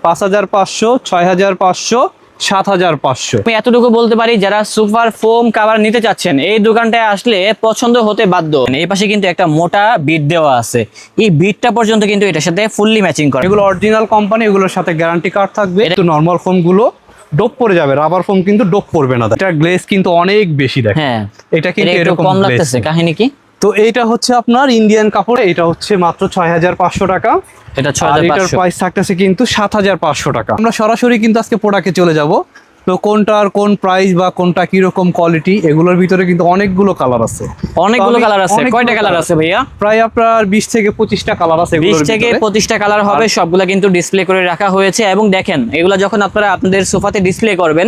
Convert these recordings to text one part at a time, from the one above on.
5500, 6500, 7500। আমি এতটুকু বলতে পারি, যারা সুপার ফোম কভার নিতে চাচ্ছেন এই দোকানটায় আসলে পছন্দ হতে বাধ্য। এই পাশে কিন্তু একটা মোটা বিট দেওয়া আছে, এই বিটটা পর্যন্ত কিন্তু এটার সাথে ফুললি ম্যাচিং করে। এগুলো অরিজিনাল কোম্পানি, এগুলোর সাথে গ্যারান্টি কার্ড থাকবে। একটু নরমাল ফোম গুলো ডোপ পড়ে যাবে, রাবার ফোম কিন্তু ডোপ পড়বে না। এটা গ্লেজ কিন্তু অনেক বেশি দেখে। হ্যাঁ, এটা কিন্তু একটু এরকম কম লাগতেছে, কাহিনী কি? তো এইটা হচ্ছে আপনার ইন্ডিয়ান কাপড়, এটা হচ্ছে মাত্র 6500 টাকা। এটা আর এটার 6500। প্রাইস থাকতেছে কিন্তু 7500 টাকা। আমরা সরাসরি কিন্তু আজকে প্রোডাক্টে চলে যাব। তো কোনটার কোন প্রাইস বা কোনটা কিরকম কোয়ালিটি, এগুলোর ভিতরে কিন্তু অনেকগুলো কালার আছে। অনেকগুলো কালার আছে। কয়টা কালার আছে ভাইয়া? প্রায় আপনার 20 থেকে 25টা কালার আছে। 20 থেকে 25টা কালার হবে, সবগুলা কিন্তু ডিসপ্লে করে রাখা হয়েছে। এবং দেখেন, এগুলা যখন আপনারা আপনাদের সোফাতে ডিসপ্লে করবেন,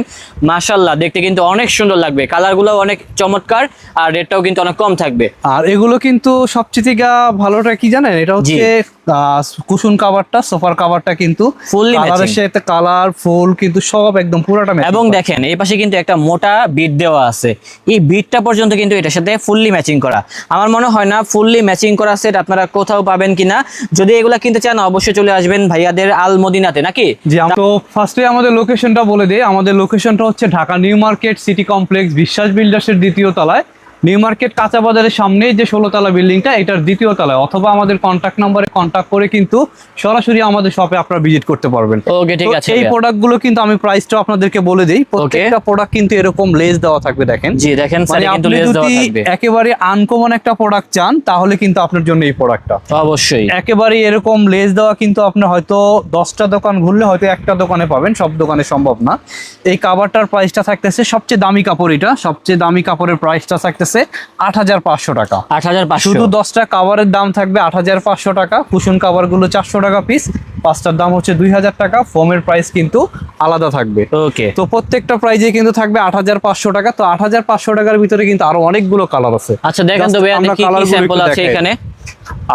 মাশাআল্লাহ দেখতে কিন্তু অনেক সুন্দর লাগবে। কালারগুলো অনেক চমৎকার, আর রেটটাও কিন্তু অনেক কম থাকবে। আর এগুলো কিন্তু সবচেয়ে থেকে ভালোটা কি জানেন, এটা হচ্ছে কুশন কাভারটা, সোফার কাভারটা কিন্তু ফুললি কালারের সাথে কালার ফুল কিন্তু সব একদম পুরোটা ম্যাচিং। এবং দেখেন এই পাশে কিন্তু একটা মোটা বিট দেওয়া আছে, এই বিটটা পর্যন্ত কিন্তু এটার সাথে ফুললি ম্যাচিং করা। আমার মনে হয় না ফুললি ম্যাচিং করা সেট আপনারা কোথাও পাবেন কিনা। যদি এগুলা কিনতে চান অবশ্যই চলে আসবেন ভাইয়াদের আল মদিনাতে, নাকি? জি, তো ফার্স্টে আমাদের লোকেশনটা বলে দেই। আমাদের লোকেশনটা হচ্ছে Dhaka new market city complex, বিশ্বাস বিল্ডার্সের দ্বিতীয় তলায়। নিউ মার্কেট কাঁচা বাজারের সামনে যে 16 তলা বিল্ডিংটা, এটার দ্বিতীয় তলায়। অথবা আমাদের কন্ট্যাক্ট নাম্বারে কন্ট্যাক্ট করে কিন্তু সরাসরি আমাদের শপে আপনারা ভিজিট করতে পারবেন। ওকে, ঠিক আছে। এই প্রোডাক্টগুলো কিন্তু আমি প্রাইসটা আপনাদেরকে বলে দেই। প্রত্যেকটা প্রোডাক্ট কিন্তু এরকম লেস দেওয়া থাকবে, দেখেন। জি, দেখেন স্যার, কিন্তু লেস দেওয়া থাকবে। একেবারে আনকমন একটা প্রোডাক্ট চান, তাহলে কিন্তু আপনার জন্য এই প্রোডাক্টটা অবশ্যই। একেবারে এরকম লেস দেওয়া কিন্তু আপনি হয়তো 10টা দোকান ঘুরলে হয়তো একটা দোকানে পাবেন, সব দোকানে সম্ভব না। এই কাভারটার প্রাইসটা থাকতেছে, সবচেয়ে দামি কাপড় এটা, সবচেয়ে দামি কাপড়ের প্রাইসটা থাকতেছে 8500 টাকা। 8500। শুধু 10টা কাভারের দাম থাকবে 8500 টাকা। কুশন কাভার গুলো 400 টাকা পিস, 5টার দাম হচ্ছে 2000 টাকা। ফোমের প্রাইস কিন্তু আলাদা থাকবে। ওকে, তো প্রত্যেকটা প্রাইজে কিন্তু থাকবে 8500 টাকা। তো 8500 টাকার ভিতরে কিন্তু আরো অনেকগুলো কালার আছে। আচ্ছা, দেখেন তো ভাই, কি কি স্যাম্পল আছে এখানে।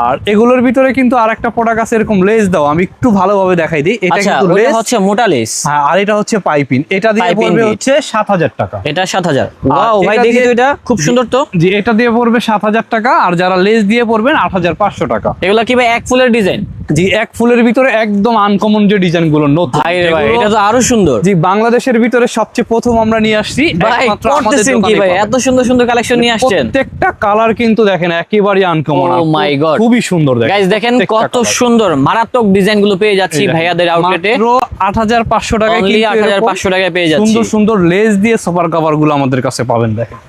আর এগুলোর ভিতরে কিন্তু আরেকটা প্রোডাক্ট আছে এরকম লেস দাও, আমি একটু ভালোভাবে দেখাই দিই। এটা কিন্তু লেস হচ্ছে মোটা লেস। হ্যাঁ, আর এটা হচ্ছে পাইপিং। এটা দিয়ে পড়বে হচ্ছে 7000 টাকা। এটা 7000। ওয়াও ভাই, দেখি তো, এটা খুব সুন্দর তো। জি, এটা দিয়ে পড়বে 7000 টাকা। আর যারা লেস দিয়ে পড়বেন 8500 টাকা। এগুলা কি ভাই এক ফুলের ডিজাইন? জি, এক ফুলের ভিতরে একদম আনকমন যে ডিজাইন গুলো নতুন। ভাই রে ভাই, এটা তো আরো সুন্দর। জি, বাংলাদেশের ভিতরে সবচেয়ে প্রথম আমরা নিয়ে আসছি। ভাই করতেছেন কি ভাই, এত সুন্দর সুন্দর কালেকশন নিয়ে আসছেন। প্রত্যেকটা কালার কিন্তু দেখেন একেবারে আনকমন। ও মাই গড, খুবই সুন্দর দেখেন। গাইস দেখেন কত সুন্দর মারাত্মক ডিজাইন গুলো পেয়ে যাচ্ছি ভাইয়াদের আউটলেটে। মাত্র 8500 টাকায়, অনলি 8500 টাকায় পেয়ে যাচ্ছি। সুন্দর সুন্দর লেস দিয়ে সোফার কভার গুলো আমাদের কাছে পাবেন। দেখেন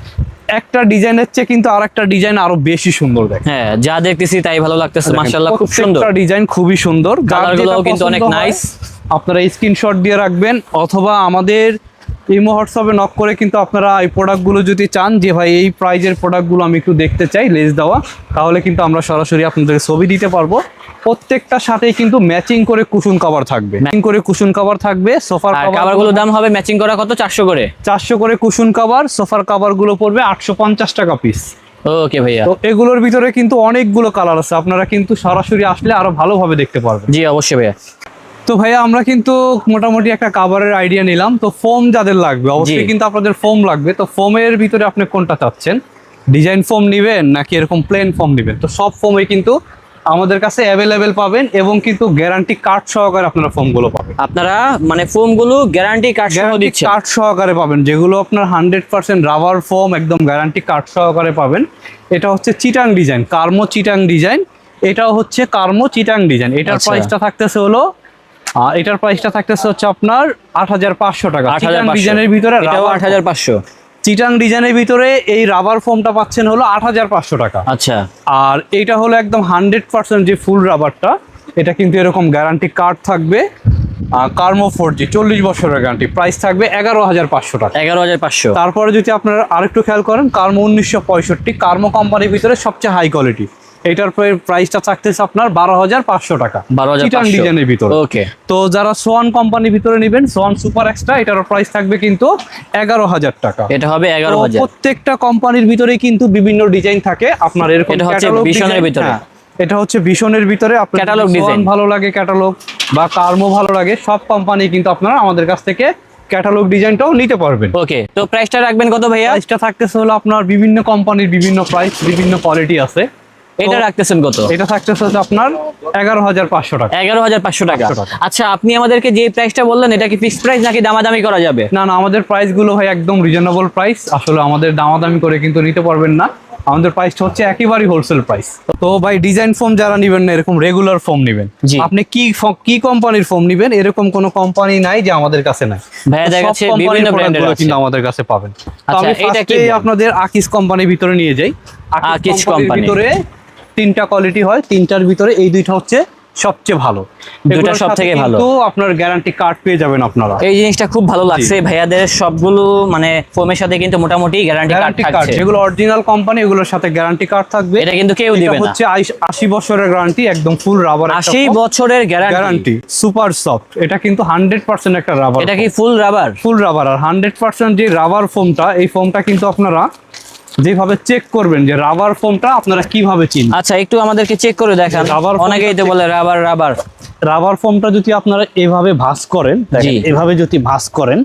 একটা ডিজাইনের চেয়ে কিন্তু আরেকটা ডিজাইন আরো বেশি সুন্দর। দেখেন, হ্যাঁ, যা দেখতেছি তাই ভালো লাগতেছে, মাশাআল্লাহ খুব সুন্দর। প্রত্যেকটা ডিজাইন খুবই সুন্দর, কালারগুলোও কিন্তু অনেক নাইস। আপনারা স্ক্রিনশট দিয়ে রাখবেন, অথবা আমাদের ইমো হোয়াটসঅ্যাপে নক করে কিন্তু আপনারা এই প্রোডাক্টগুলো যদি চান যে ভাই এই প্রাইজের প্রোডাক্টগুলো আমি একটু দেখতে চাই লেস দেওয়া, তাহলে কিন্তু আমরা সরাসরি আপনাদের ছবি দিতে পারবো। প্রত্যেকটার সাথেই কিন্তু ম্যাচিং করে কুশন কভার থাকবে, ম্যাচিং করে কুশন কভার থাকবে। সোফার কভারগুলোর দাম হবে ম্যাচিং করা কত? 400 করে। 400 করে কুশন কভার। সোফার কভারগুলো পড়বে 850 টাকা পিস। ওকে ভাইয়া। তো এগুলোর ভিতরে কিন্তু অনেকগুলো কালার আছে, আপনারা কিন্তু সরাসরি আসলে আরো ভালোভাবে দেখতে পারবেন। জি অবশ্যই ভাইয়া। তো ভাইয়া, আমরা কিন্তু মোটামুটি একটা কাভারের আইডিয়া নিলাম। তো ফোম যাদের লাগবে, অবশ্যই কিন্তু আপনাদের ফোম লাগবে। তো ফোমের ভিতরে আপনি কোনটা চাচ্ছেন, ডিজাইন ফোম নিবেন নাকি এরকম প্লেন ফোম নিবেন? তো সব ফোমে কিন্তু আমাদের কাছে অ্যাভেলেবেল পাবেন, এবং কিন্তু গ্যারান্টি কার্ড সহকারে আপনারা ফোমগুলো পাবেন। আপনারা মানে ফোমগুলো গ্যারান্টি কার্ড সহ দিচ্ছেন? কার্ড সহকারে পাবেন, যেগুলো আপনার 100% রাবার ফোম, একদম গ্যারান্টি কার্ড সহকারে পাবেন। এটা হচ্ছে চিটাং ডিজাইন, কার্মো চিটাং ডিজাইন। এটাও হচ্ছে কার্মো চিটাং ডিজাইন। এটার প্রাইসটা থাকতেছে হলো হচ্ছে আপনার 8500 টাকা। চিটাং ডিজাইনের ভিতরে 8500। চিটাং ডিজাইনের ভিতরে এই রাবার ফোমটা পাচ্ছেন হলো 8500 টাকা। আচ্ছা, আর এইটা হলো একদম 100% যে ফুল রাবারটা, এটা কিন্তু এরকম গ্যারান্টি কার্ড থাকবে। কার্মো 4G 40 বছরের গ্যারান্টি, প্রাইস থাকবে 11500 টাকা। 11500। তারপরে যদি আপনারা আরেকটু খেয়াল করেন, কার্মো 1965, কার্মো কোম্পানির ভিতরে সবচেয়ে হাই কোয়ালিটি। এটার প্রাইসটা থাকতেছে আপনার 12500 টাকা, চিটাং ডিজাইনের ভিতরে। ওকে। তো যারা সোয়ান কোম্পানির ভিতরে নেবেন, সোয়ান সুপার এক্সট্রা, এটার প্রাইস থাকবে কিন্তু 11000 টাকা। এটা হবে 11000। প্রত্যেকটা কোম্পানির ভিতরে কিন্তু বিভিন্ন ডিজাইন থাকে। আপনার এরকম এটা হচ্ছে ভিশনের ভিতরে, এটা হচ্ছে ভিশনের ভিতরে। আপনার ক্যাটালগ ডিজাইন ভালো লাগে, ক্যাটালগ বা কার্মো ভালো লাগে, সব কোম্পানি কিন্তু আপনারা আমাদের কাছ থেকে ক্যাটালগ ডিজাইনটাও নিতে পারবেন। ওকে। তো প্রাইসটা রাখবেন কত ভাইয়া? প্রাইসটা থাকতেছে হলো আপনার বিভিন্ন কোম্পানির বিভিন্ন প্রাইস, বিভিন্ন কোয়ালিটি আছে। এটা রাখতেছেন কত? এটা থাকতেছে হচ্ছে আপনার 11,500 টাকা। 11,500 টাকা। 500 টাকা। আচ্ছা, আপনি আমাদেরকে যে প্রাইসটা বললেন এটা কি ফিক্সড প্রাইস নাকি দামাদামি করা যাবে? না না, আমাদের প্রাইস গুলো ভাই একদম রিজনেবল প্রাইস, আসলে আমাদের দামাদামি করে কিন্তু নিতে পারবেন না, আমাদের প্রাইসটা হচ্ছে একেবারেই হোলসেল প্রাইস। তো ভাই ডিজাইন ফোম যারা নেবেন না, এরকম রেগুলার ফোম নেবেন, জি। আপনি কি কোম্পানির ফোম নেবেন, এরকম কোনো কোম্পানি নাই যে আমাদের কাছে নাই। ভাইয়া দেখা সব যাচ্ছে কোম্পানির বিভিন্ন product ব্র্যান্ডের গুলো আছে। কিন্তু আমাদের কাছে পাবেন। তো আচ্ছা, আমি এটা কি ফার্স্টে brand? আপনাদের আকিস কোম্পানির ভিতরে নিয়ে যাই। আকিস কোম্পানির company। ভিতরে তিনটা কোয়ালিটি হয়, তিনটার ভিতরে এই দুইটা হচ্ছে সবচেয়ে ভালো। দুইটা এগুলোর সব সাথে থেকে ভালো। কিন্তু আপনার গ্যারান্টি কার্ড পেয়ে যাবেন আপনারা। এই জিনিসটা খুব ভালো লাগছে ভাইয়াদের, সবগুলো মানে ফোমের সাথে কিন্তু মোটামুটি গ্যারান্টি কার্ড গ্যারান্টি কার্ড থাকছে। যেগুলো অরিজিনাল কোম্পানি, এগুলোর সাথে গ্যারান্টি কার্ড থাকবে। এটা কিন্তু কেউ দিবে না। হচ্ছে 80 বছরের গ্যারান্টি, একদম ফুল রাবার। 80 বছরের গ্যারান্টি। গ্যারান্টি সুপার সফট, এটা কিন্তু 100% একটা রাবার। এটা কি ফুল রাবার? ফুল রাবার। আর 100% যে রাবার ফোমটা, এই ফোমটা কিন্তু আপনারা যেভাবে চেক করবেন যে রাবার ফোমটা আপনারা কিভাবে চিনবেন। আচ্ছা, একটু আমাদেরকে চেক করে দেখান। রাবার ফোমটা অনেকেই তো বলে রাবার রাবার। রাবার ফোমটা যদি আপনারা এভাবে ভাঁজ করেন, দেখেন, জি। এভাবে যদি ভাঁজ করেন,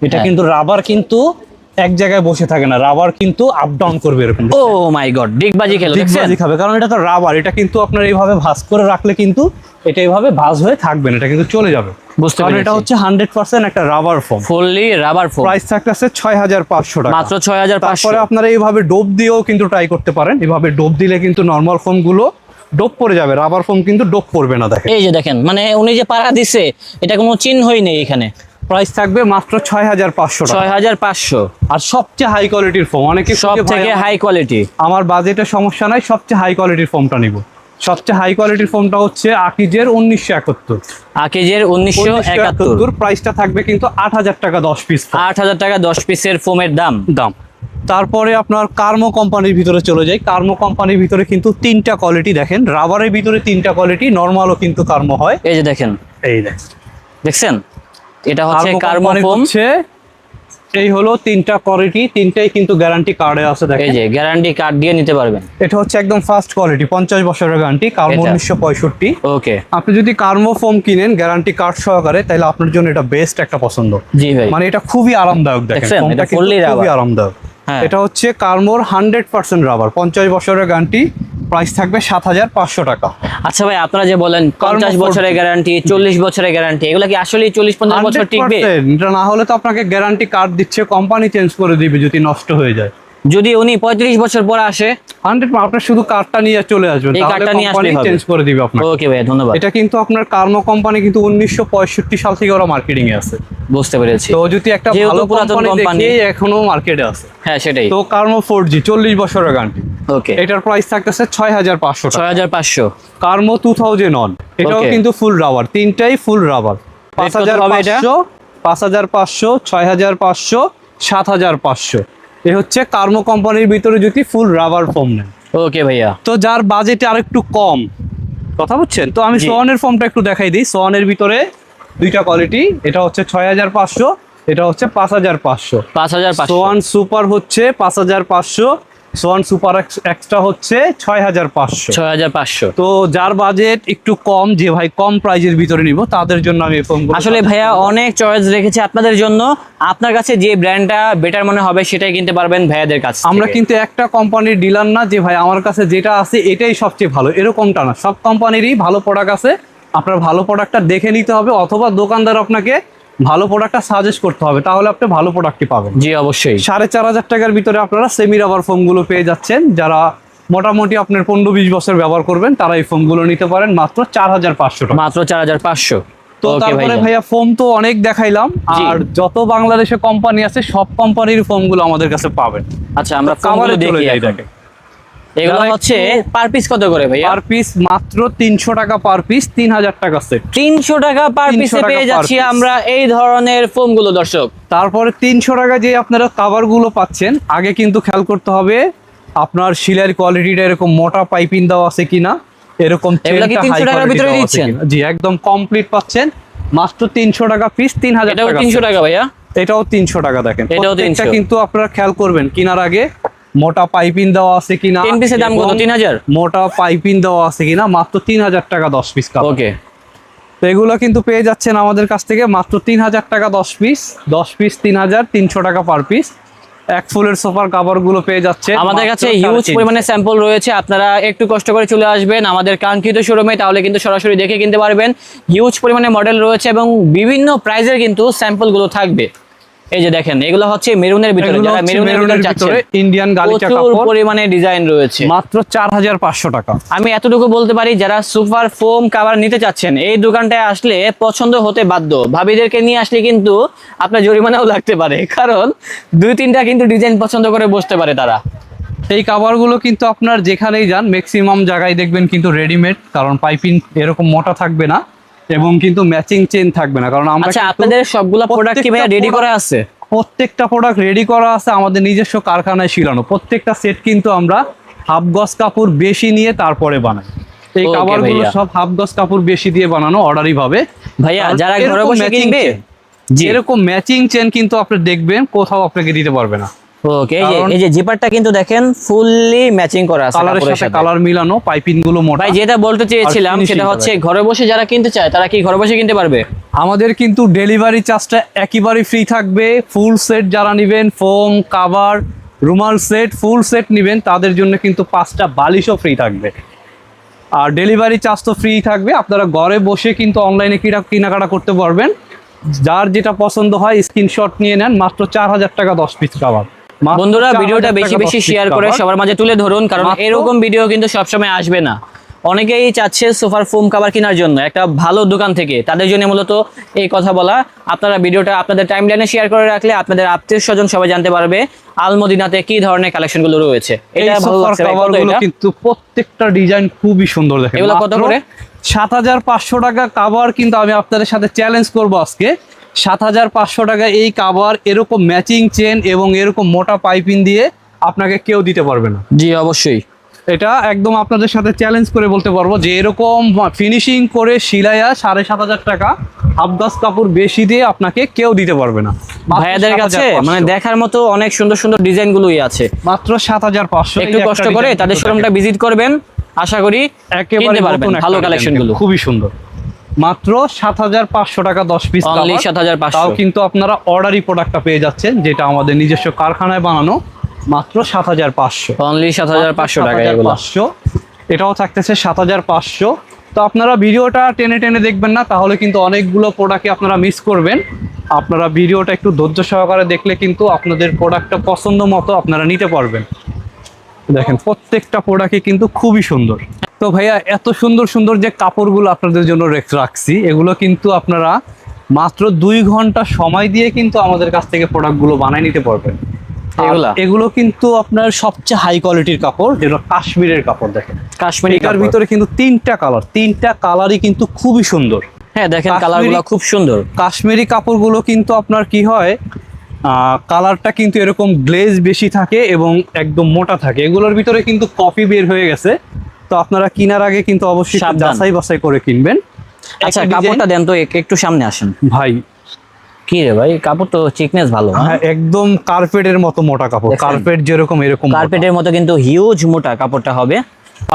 এটা হ্যাঁ। কিন্তু রাবার কিন্তু এক জায়গায় বসে থাকে না, রাবার কিন্তু আপ ডাউন করবে এরকম। ও মাই গড, ডিগবাজি খেলো দেখছেন? ডিগবাজি খাবে, কারণ এটা তো রাবার। এটা কিন্তু আপনার এইভাবে ভাঁজ করে রাখলে কিন্তু এটা এইভাবে ভাঁজ হয়ে থাকবে না, এটা কিন্তু চলে যাবে। বুঝতে কারণ এটা পেরেছি। হচ্ছে 100% একটা rubber foam. Fully rubber foam. Price থাকতেছে 6,500 টাকা। মাত্র 6,500। তারপরে আপনারা এইভাবে ডোপ দিয়েও কিন্তু ট্রাই করতে পারেন। এভাবে ডোপ দিলে কিন্তু নরমাল ফোম গুলো ডোপ পড়ে যাবে, রাবার ফোম কিন্তু ডোপ পড়বে না। দেখেন এই যে দেখেন, মানে উনি যে পাড়া দিছে এটা কোনো চিহ্নই নেই এখানে। প্রাইস থাকবে মাত্র 6,500 টাকা। 6,500। আর সবচেয়ে হাই কোয়ালিটির ফোম, অনেকে সব খুঁজে, ভাই, থেকে হাই কোয়ালিটি। আমার বাজেটের সমস্যা নাই, সবচেয়ে হাই কোয়ালিটির ফোমটা নিব। সবচেয়ে হাই কোয়ালিটির ফোমটা হচ্ছে আকিজের 1971। আকিজের 1971। প্রাইসটা থাকবে কিন্তু 8,000 টাকা 10 পিস 8,000 টাকা 10 পিসের ফোমের দাম। তারপরে আপনার কার্মো কোম্পানির ভিতরে চলে যাই। কার্মো কোম্পানির ভিতরে কিন্তু তিনটা কোয়ালিটি, দেখেন রাবারের ভিতরে তিনটা কোয়ালিটি, নরমালও কিন্তু কার্মো হয়। এই যে দেখেন, এই দেখেন, দেখছেন, এটা হচ্ছে কার্মো কোম্পানির ফোম। হচ্ছে এই হলো তিনটা কোয়ালিটি, তিনটাই কিন্তু গ্যারান্টি কার্ডে আছে। এই দেখেন যে গ্যারান্টি কার্ড দিয়ে নিতে পারবেন। এটা হচ্ছে একদম ফার্স্ট কোয়ালিটি, 50 বছরের গ্যারান্টি, কার্মো এটা। 1965। ওকে। আপনি যদি কার্মো ফোম কিনেন গ্যারান্টি কার্ড সহকারে, তাহলে আপনার জন্য এটা বেস্ট একটা পছন্দ। জি ভাই। মানে এটা খুবই আরামদায়ক। দেখেন দেখছেন, ফোমটা এটা কিন্তু fully খুবই rubber। আরামদায়ক। হ্যাঁ। এটা হচ্ছে কার্মোর 100% রাবার, 50 বছরের গ্যারান্টি, প্রাইস থাকবে 7,500 টাকা। আচ্ছা ভাই, আপনারা যে বলেন 50 Ford। বছরের গ্যারান্টি, 40 বছরের গ্যারান্টি, এগুলা কি আসলে 40-50 বছর টিকবে? 100%। এটা না হলে তো আপনাকে গ্যারান্টি কার্ড দিচ্ছে, কোম্পানি চেঞ্জ করে দিবে যদি নষ্ট হয়ে যায়। যদি উনি 35 বছর পর আসে? 100, আপনার শুধু কার্ডটা নিয়ে চলে আসবেন, এই তাহলে কার্ডটা নিয়ে কোম্পানি আসলেই হবে। চেঞ্জ করে দিবে আপনাকে। ওকে ভাই, ধন্যবাদ। এটা কিন্তু আপনার কার্মো কোম্পানি কিন্তু 1965 সাল থেকে ওরা মার্কেটিং এ আছে। বুঝতে পেরেছি। তো যদি একটা যেহেতু ভালো পুরাতন কোম্পানি কোম্পানি। দেখে এখনো মার্কেটে আছে। হ্যাঁ, সেটাই। তো কার্মো 4G 40 বছরের গ্যারান্টি, ওকে। এটার প্রাইস থাকতেছে 6,500 টাকা। 6,500। কার্মো 2000 অন, এটাও Okay. কিন্তু ফুল রাবার, তিনটাই ফুল রাবার। Rate কত হবে এটা? 5,500, 6,500, 7,500। এ হচ্ছে কার্মো কোম্পানির ভিতরে যদি ফুল রাবার ফোম নেন। ওকে ভাইয়া। তো যার বাজেটে আরেকটু কম, কথা বুঝছেন, তো আমি জি। সোয়ানের ফোমটা একটু দেখাই দিই। সোয়ানের ভিতরে দুইটা কোয়ালিটি, এটা হচ্ছে 6,500, এটা হচ্ছে 5,500। 5,500। সোয়ান সুপার হচ্ছে 5,500, সোয়ান সুপার এক্সট্রা হচ্ছে 6,500। 6,500। তো যার বাজেট একটু কম, যে ভাই কম প্রাইজের ভিতরে নিব, তাদের জন্য আমি এই ফোনগুলো আসলে ভাইয়া অনেক চয়েস রেখেছে আপনাদের জন্য। আপনার কাছে যে ব্র্যান্ডটা বেটার মনে হবে সেটাই কিনতে পারবেন ভাইয়াদের কাছে। আমরা কিন্তু একটা কোম্পানির ডিলার না যে ভাই আমার কাছে যেটা আছে এটাই সবচেয়ে ভালো, এরকমটা না। সব কোম্পানিরই ভালো প্রোডাক্ট আছে, আপনার ভালো প্রোডাক্টটা দেখে নিতে হবে, অথবা দোকানদার আপনাকে ভালো প্রোডাক্টটা সাজেস্ট করতে হবে, তাহলে আপনি ভালো প্রোডাক্টই পাবেন। জি অবশ্যই। 4,500 টাকার ভিতরে আপনারা সেমি রাবার ফোমগুলো পেয়ে যাচ্ছেন। যারা মোটামুটি আপনার 15-20 বছর ব্যবহার করবেন তারা এই ফোমগুলো নিতে পারেন মাত্র 4,500 টাকা। মাত্র 4,500। তো ওকে তারপরে ভাইয়া। ভাইয়া ফোম তো অনেক দেখাইলাম, জি। আর যত বাংলাদেশে কোম্পানি আছে সব কোম্পানির ফোমগুলো আমাদের কাছে পাবেন। আচ্ছা, আমরা কাভারে ফোনগুলো চলে দেখি যাই। এখন। দেখেন এগুলো যারা হচ্ছে পার পিস কত করে ভাইয়া? পার পিস মাত্র 300 টাকা পার পিস, 3,000 টাকা সেট। 300 টাকা পার 300 পিসে টাকা পেয়ে per যাচ্ছি piece। আমরা এই ধরনের ফোনগুলো দর্শক। তারপরে 300 টাকা যে আপনারা কাভার গুলো পাচ্ছেন, আগে কিন্তু খেয়াল করতে হবে আপনার শিলার কোয়ালিটিটা এরকম মোটা পাইপিং দেওয়া আছে কিনা, এরকম এগুলা কি চেনটা 300 high টাকার quality ভিতরে দেওয়া আছে দিচ্ছেন? কিনা। জি, একদম কমপ্লিট পাচ্ছেন মাত্র 300 টাকা পিস, 3,000 এটাও টাকা 300 set। টাকা ভাইয়া? এটাও 300 টাকা। দেখেন এটাও প্রত্যেকটা 300। কিন্তু আপনারা খেয়াল করবেন কেনার আগে মোটা পাইপিং দেওয়া আছে কিনা। 10 পিসের দাম কত? এবং 3,000? মোটা পাইপিং দেওয়া আছে কিনা, মাত্র 3,000 টাকা 10 পিস কাভার। ওকে। তো এগুলো কিন্তু পেয়ে যাচ্ছেন আমাদের কাছ থেকে মাত্র 3,000 টাকা 10 পিস, 10 পিস 3,000, 300 টাকা পার পিস। এক ফুলের সোফার কভার গুলো পেয়ে যাচ্ছে আমাদের কাছে হিউজ পরিমাণে স্যাম্পল রয়েছে, আপনারা একটু কষ্ট করে চলে আসবেন আমাদের কাঙ্ক্ষিত শোরুমে, তাহলে কিন্তু সরাসরি দেখে কিনতে পারবেন। হিউজ পরিমাণে মডেল রয়েছে এবং বিভিন্ন প্রাইজের কিন্তু স্যাম্পল গুলো থাকবে। এই যে দেখেন, এগুলো হচ্ছে মেরুনের ভিতরে, যারা মেরুনের ভিতরে ইন্ডিয়ান গালিচা প্রচুর কাপড় পরিমাণে ডিজাইন রয়েছে, মাত্র 4500 টাকা। আমি এতটুকু বলতে পারি, যারা সুপার ফোম কভার নিতে চাচ্ছেন এই দোকানটায় আসলে পছন্দ হতে বাধ্য। ভাবিদেরকে নিয়ে আসলে কিন্তু আপনার জরিমানাও লাগতে পারে, কারণ 2-3টা কিন্তু ডিজাইন পছন্দ করে বসতে পারে তারা। এই কাভারগুলো কিন্তু আপনার যেখানেই যান ম্যাক্সিমাম জায়গায় দেখবেন কিন্তু রেডিমেড, কারণ পাইপিং এরকম মোটা থাকবে না এবং কিন্তু ম্যাচিং চেন থাকবে না, কারণ আমরা আচ্ছা, কিন্তু আপনাদের সবগুলা প্রোডাক্ট কি ভাইয়া রেডি করা আছে? প্রত্যেকটা প্রোডাক্ট রেডি করা আছে আমাদের নিজস্ব কারখানায় শিলানো। প্রত্যেকটা সেট কিন্তু আমরা হাফ গজ কাপড় বেশি নিয়ে তারপরে বানাই। এই Okay কাভারগুলো ভাইয়া। সব হাফ গজ কাপড় বেশি দিয়ে বানানো, অর্ডারই ভাবে ভাইয়া কারণ যারা ঘরে এরকম বসে matching কিনবে, chain, জি এরকম ম্যাচিং চেন কিন্তু আপনি দেখবেন কোথাও আপনাকে দিতে পারবে না। ওকে, কারণ- এই যে জিপারটা কিন্তু দেখেন ফুললি ম্যাচিং করা আছে কালারের কাপড়ের সাথে সাথে। কালার মিলানো, পাইপিং গুলো মোটা। ভাই যেটা বলতে চেয়েছিলাম finishing সেটা টা হচ্ছে ঘরে বসে যারা কিনতে চায় তারা কি ঘরে বসে কিনতে পারবে? আমাদের কিন্তু ডেলিভারি চার্জটা একেবারে ফ্রি থাকবে। ফুল সেট যারা নেবেন, ফোম কাভার রুমাল সেট ফুল সেট নেবেন, তাদের জন্য কিন্তু 5টা বালিশও ফ্রি থাকবে। আর ডেলিভারি চার্জ তো ফ্রি থাকবে। আপনারা ঘরে বসে কিন্তু অনলাইনে কেনাকাটা করতে পারবেন। যার যেটা পছন্দ হয় স্ক্রিনশট নিয়ে নেন, মাত্র 4000 টাকা 10 পিস কাভার। মাত্র বন্ধুরা 4000 ভিডিওটা বেশি টাকা 10 বেশি piece শেয়ার করে cover। সবার মাঝে তুলে ধরুন, কারণ মাত্র- এরকম ভিডিও কিন্তু সবসময় আসবে না। অনেকেই চাচ্ছে সোফার ফোম কভার কেনার জন্য একটা ভালো দোকান থেকে, তাদের জন্য মূলত এই কথা বলা। আপনারা ভিডিওটা আপনাদের টাইমলাইনে শেয়ার করে রাখলে আপনাদের আত্মীয় স্বজন সবাই জানতে পারবে আলমদিনাতে কি ধরনের কালেকশনগুলো রয়েছে। এই এটা ভালো সোফার লাগছে ভাই, কত কাভারগুলো এটা? কিন্তু প্রত্যেকটা ডিজাইন খুবই সুন্দর। দেখেন এগুলো কত মাত্র করে? 7500 টাকা কাভার। কিন্তু আমি আপনাদের সাথে চ্যালেঞ্জ করব আজকে, 7500 টাকা এই কাভার এরকম ম্যাচিং চেন এবং এরকম মোটা পাইপিং দিয়ে আপনাকে কেউ দিতে পারবে না। জি অবশ্যই। এটা একদম আপনাদের সাথে চ্যালেঞ্জ করে বলতে পারবো যে এরকম ফিনিশিং করে সিলাইয়া 7500 টাকা হাফ গজ কাপড় বেশি দিয়ে আপনাকে কেউ দিতে পারবে না। মাত্র ভাইয়াদের কাছে 7500 মানে দেখার মতো অনেক সুন্দর সুন্দর ডিজাইন গুলোই আছে। মাত্র 7500। একটু কষ্ট করে তাদের শোরুমটা ভিজিট করবেন, আশা করি একেবারে কিনতে পারবেন নতুন একটা ভালো design কালেকশন গুলো। খুবই সুন্দর। মাত্র 7500 টাকা 10 পিস Only 7500 তাও কিন্তু আপনারা অর্ডারি প্রোডাক্টটা পেয়ে যাচ্ছেন, যেটা আমাদের নিজস্ব কারখানায় বানানো। মাত্র 7500। অনলি 7500 টাকা এগুলো। 7500 এটাও থাকতেছে 7500। তো আপনারা ভিডিওটা টেনে টেনে দেখবেন না, তাহলে কিন্তু অনেকগুলো প্রোডাক্টই আপনারা মিস করবেন। আপনারা ভিডিওটা একটু ধৈর্য সহকারে দেখলে কিন্তু আপনাদের প্রোডাক্টটা পছন্দ মতো আপনারা নিতে পারবেন। দেখেন প্রত্যেকটা প্রোডাক্টই কিন্তু খুবই সুন্দর। তো ভাইয়া এত সুন্দর সুন্দর যে কাপড়গুলো আপনাদের জন্য রাখছি, এগুলো কিন্তু আপনারা মাত্র 2 ঘন্টা সময় দিয়ে কিন্তু আমাদের কাছ থেকে প্রোডাক্টগুলো বানিয়ে নিতে পারবেন। এগুলা? এগুলো কিন্তু আপনার সবচেয়ে হাই কোয়ালিটির কাপড়, যেটা কাশ্মীরের কাপড়। দেখেন কাশ্মীরি এটার কাপড়। ভিতরে কিন্তু 3টা কালারই কিন্তু খুবই সুন্দর। হ্যাঁ দেখেন কাশ্মীরি- কালারগুলো খুব সুন্দর। কাশ্মীরি কাপড়গুলো কিন্তু আপনার কি হয়, কালারটা কিন্তু এরকম গ্লেজ বেশি থাকে এবং একদম মোটা থাকে। এগুলোর ভিতরে কিন্তু কফি বের হয়ে গেছে, তো আপনারা কেনার আগে কিন্তু অবশ্যই একটু সাবধান। যাচাই বাছাই করে কিনবেন। আচ্ছা একটা কাপড়টা design- দেন তো, একটু সামনে আসেন। ভাই কি রে ভাই, কাপড় তো চিকনেস ভালো। হ্যাঁ, একদম কার্পেটের মতো মোটা কাপড়। দেখেন? কার্পেট যেরকম এরকম মোটা। কার্পেটের মতো কিন্তু হিউজ মোটা কাপড়টা হবে।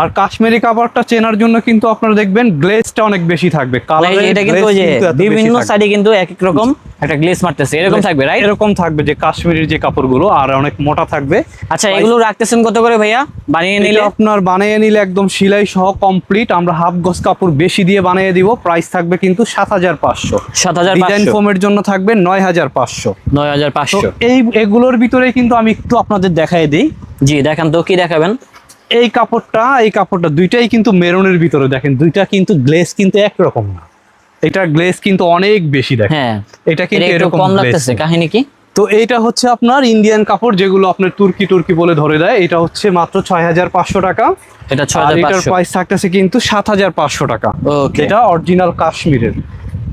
আর কাশ্মীরি কাপড়টা চেনার জন্য কিন্তু আপনারা দেখবেন গ্লেজটা অনেক বেশি থাকবে। মানে কালারের এটা কিন্তু ওই যে বিভিন্ন সাইড সাইডে কিন্তু এক এক রকম একটা গ্লেজ মারতেছে, এরকম থাকবে রাইট? এরকম থাকবে যে কাশ্মীরের যে কাপড়গুলো, আর অনেক মোটা থাকবে। আচ্ছা এগুলো রাখতেছেন কত করে ভাইয়া বানিয়ে এটা নিলে? আপনার বানিয়ে নিলে একদম সেলাই সহ কমপ্লিট আমরা হাফ গজ কাপড় বেশি দিয়ে বানিয়ে দিব। প্রাইস থাকবে কিন্তু 7500। 7500। ডিজাইন ফোমের জন্য থাকবে 9500। তো 9500। এগুলোর ভিতরে কিন্তু আমি একটু আপনাদের দেখাই দিই। জি দেখান তো, কি দেখাবেন? এই কাপড়টা দুইটাই কিন্তু মেরুনের ভিতরে। দেখেন দুইটা কিন্তু গ্লেজ কিন্তু একরকম না, এটা গ্লেজ কিন্তু অনেক বেশি। দেখেন হ্যাঁ এটা এটা কিন্তু একটু এরকম কম glaze। লাগতেছে, কাহিনী কি? তো এইটা হচ্ছে আপনার ইন্ডিয়ান কাপড়, যেগুলো আপনার তুর্কি বলে ধরে দেয়। এটা হচ্ছে মাত্র 6500 টাকা। এটা আর এটার 6500। প্রাইস থাকতেছে কিন্তু 7500 টাকা। ওকে, এটা অরিজিনাল কাশ্মীরের।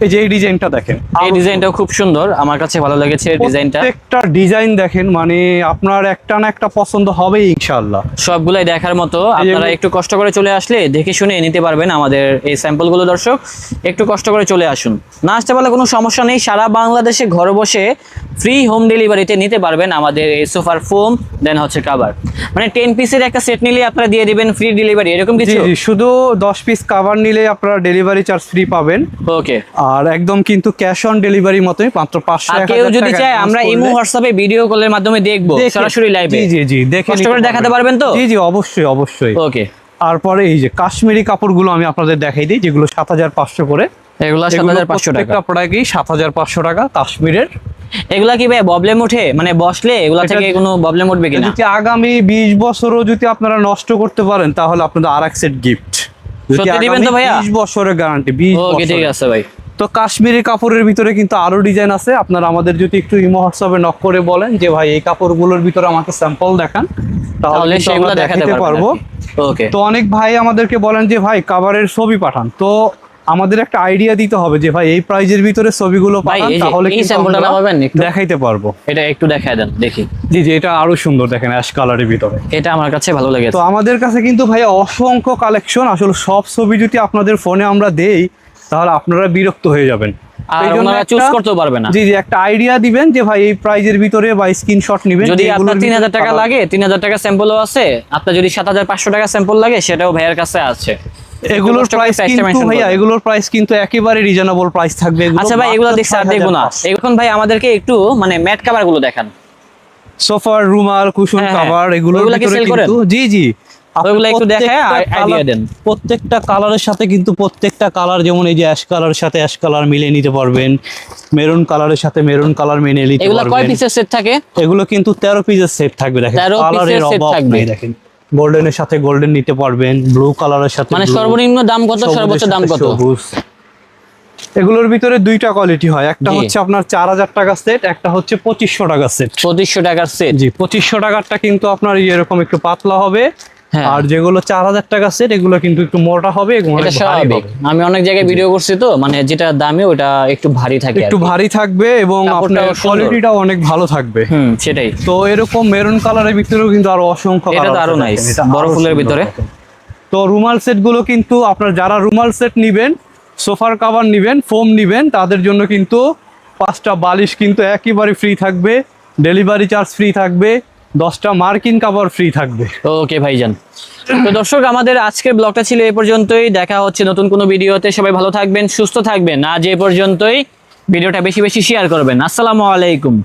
এই যে এই ডিজাইনটা দেখেন, এই ডিজাইনটাও খুব সুন্দর, আমার কাছে ভালো লেগেছে এই ডিজাইনটা। প্রত্যেকটা ডিজাইন দেখেন, মানে আপনার একটা না একটা পছন্দ হবেই ইনশাআল্লাহ। সবগুলাই দেখার মতো, আপনারা একটু কষ্ট করে চলে আসলে দেখে শুনে নিতে পারবেন আমাদের এই স্যাম্পলগুলো। দর্শক একটু কষ্ট করে চলে আসুন, না আসতে পারলে কোনো সমস্যা নেই। সারা বাংলাদেশে ঘরে বসে ফ্রি হোম ডেলিভারিতে নিতে পারবেন আমাদের এই সোফার ফোম, দেন হচ্ছে কাভার। মানে 10 পিসের একটা সেট নিলে আপনারা দিয়ে দিবেন ফ্রি ডেলিভারি, এরকম জি কিছু? জি, শুধু 10 পিস কাভার নিলে আপনারা ডেলিভারি চার্জ ফ্রি পাবেন। ওকে। আর একদম কিন্তু ক্যাশ অন ডেলিভারি মতোই, মাত্র 500 আর কেউ যদি চায় আমরা ইমো হোয়াটসঅ্যাপে ভিডিও কলের মাধ্যমে দেখবো সরাসরি লাইভে। জি জি জি, দেখে কষ্ট করে দেখাতে পারবেন তো? জি জি, অবশ্যই অবশ্যই। ওকে, তারপরে এই যে কাশ্মীরি কাপড়গুলো আমি আপনাদের দেখাই দিই, যেগুলো 7500 করে। এগুলা 7500 টাকা। প্রত্যেকটা প্রোডাক্টই 7500 টাকা কাশ্মীরের। এগুলা কি ভাই প্রবলেম ওঠে, মানে বসলে এগুলা থেকে কোনো প্রবলেম উঠবে কিনা? যদি আগামী 20 বছরও যদি আপনারা নষ্ট করতে পারেন তাহলে আপনাদের আরেক সেট গিফট। সত্যি দিবেন তো ভাইয়া? 20 বছরের গ্যারান্টি, 20 ওকে, ঠিক বছর। আছে ভাই। তো কাশ্মীরি কাপড়ের ভিতরে কিন্তু আরো ডিজাইন আছে, আপনারা আমাদের যদি একটু ইমো হোয়াটসঅ্যাপে নক করে বলেন যে ভাই এই কাপড়গুলোর ভিতরে আমাকে স্যাম্পল দেখান, তাহলে কিন্তু সেগুলো আমরা দেখাতে পারবো। ওকে, তো অনেক ভাই আমাদেরকে বলেন যে ভাই কাভারের ছবি পাঠান, তো আমাদের একটা আইডিয়া দিতে হবে যে ভাই এই প্রাইজের ভিতরে ছবিগুলো ভাই পাঠান, এই যে তাহলে এই কিন্তু স্যাম্পলটা আমরা পাবেন একটু? দেখাইতে পারবো। এটা একটু দেখায় দেন দেখি। জি জি, এটা আরো সুন্দর, দেখেন অ্যাশ কালারের ভিতরে। এটা আমার কাছে ভালো তো লেগেছে। আমাদের কাছে কিন্তু ভাই অসংখ্য কালেকশন, আসলে সব ছবি যদি আপনাদের ফোনে আমরা দেই তাহলে আপনারা বিরক্ত হয়ে যাবেন। আর এই জন্য ওনারা চুজ একটা- করতেও পারবে না। জি জি, একটা আইডিয়া দিবেন যে ভাই এই প্রাইজের ভিতরে বা স্ক্রিনশট নেবেন। যদি আপনার 3000 টাকা লাগে, 3000 টাকা স্যাম্পলও আছে। আপনার যদি 7500 টাকা স্যাম্পল লাগে, সেটাও ভাইয়ের কাছে আছে। এগুলোর কষ্ট করে প্রাইস price টা কিন্তু mention ভাইয়া, করবেন। এগুলোর প্রাইস কিন্তু একেবারে রিজনেবল প্রাইস থাকবে। আচ্ছা ভাই, এগুলো দেখছি আর দেখবো না। এখন ভাই আমাদেরকে একটু মানে ম্যাট কভার গুলো দেখান। সোফার, রুমাল, কুশন হ্যাঁ, কভার, এগুলোর ওগুলা কি ভিতরে sell করেন? কিন্তু জি জি, ওগুলা একটু দেখায় প্রত্যেকটা idea colour- দেন। প্রত্যেকটা কালারের সাথে কিন্তু প্রত্যেকটা কালার, যেমন এই যে অ্যাশ কালারের সাথে অ্যাশ কালার মিলিয়ে নিতে পারবেন, মেরুন কালারের সাথে মেরুন কালার মিলিয়ে নিতে এগুলা কয় পারবেন। পিসের সেট থাকে? এগুলো কিন্তু 13 পিসের সেট থাকবে, দেখেন 13 কালারের পিসের set অভাব থাকবে। নেই। দেখেন গোল্ডেনের সাথে গোল্ডেন নিতে পারবেন, ব্লু কালারের সাথে মানে blue, সর্বনিম্ন দাম কত, সবুজের সর্বোচ্চ দাম সাথে কত? সবুজ। এগুলোর ভিতরে দুইটা কোয়ালিটি হয়, একটা জি। হচ্ছে আপনার 4000 টাকা সেট, একটা হচ্ছে 2500 টাকা সেট। 2500 টাকার সেট। জি, 2500 টাকারটা কিন্তু আপনার এরকম একটু পাতলা হবে, হ্যাঁ। আর যেগুলো 4000 টাকা সেট এগুলো কিন্তু একটু মোটা হবে এবং এটা অনেক ভারী স্বাভাবিক। হবে। আমি অনেক জায়গায় ভিডিও করছি তো, মানে যেটা দামি ওটা একটু ভারী থাকে। একটু ভারী থাকবে এবং কাপড়টাও আপনার সুন্দর। কোয়ালিটিটাও অনেক ভালো থাকবে। সেটাই। তো এরকম মেরুন কালারের ভিতরেও কিন্তু আরো অসংখ্য এটা তো colour আরো আছে, nice, দেখেন, এটা বড় আরো ফুলের সুন্দর ভিতরে। দেখেন। তো রুমাল সেট গুলো কিন্তু আপনার যারা রুমাল সেট নিবেন, সোফার কভার নিবেন, ফোম নিবেন, তাদের জন্য কিন্তু 5টা বালিশ কিন্তু একেবারে ফ্রি থাকবে, ডেলিভারি চার্জ ফ্রি থাকবে, 10টা মার্কিন কভার ফ্রি থাকবে। ওকে ভাইজান। তো দর্শক, আমাদের আজকের ব্লগটা ছিল এই পর্যন্তই। দেখা হচ্ছে নতুন কোনো ভিডিওতে। সবাই ভালো থাকবেন, সুস্থ থাকবেন। আজ এই পর্যন্তই। ভিডিওটা বেশি বেশি শেয়ার করবেন। আসসালামু আলাইকুম।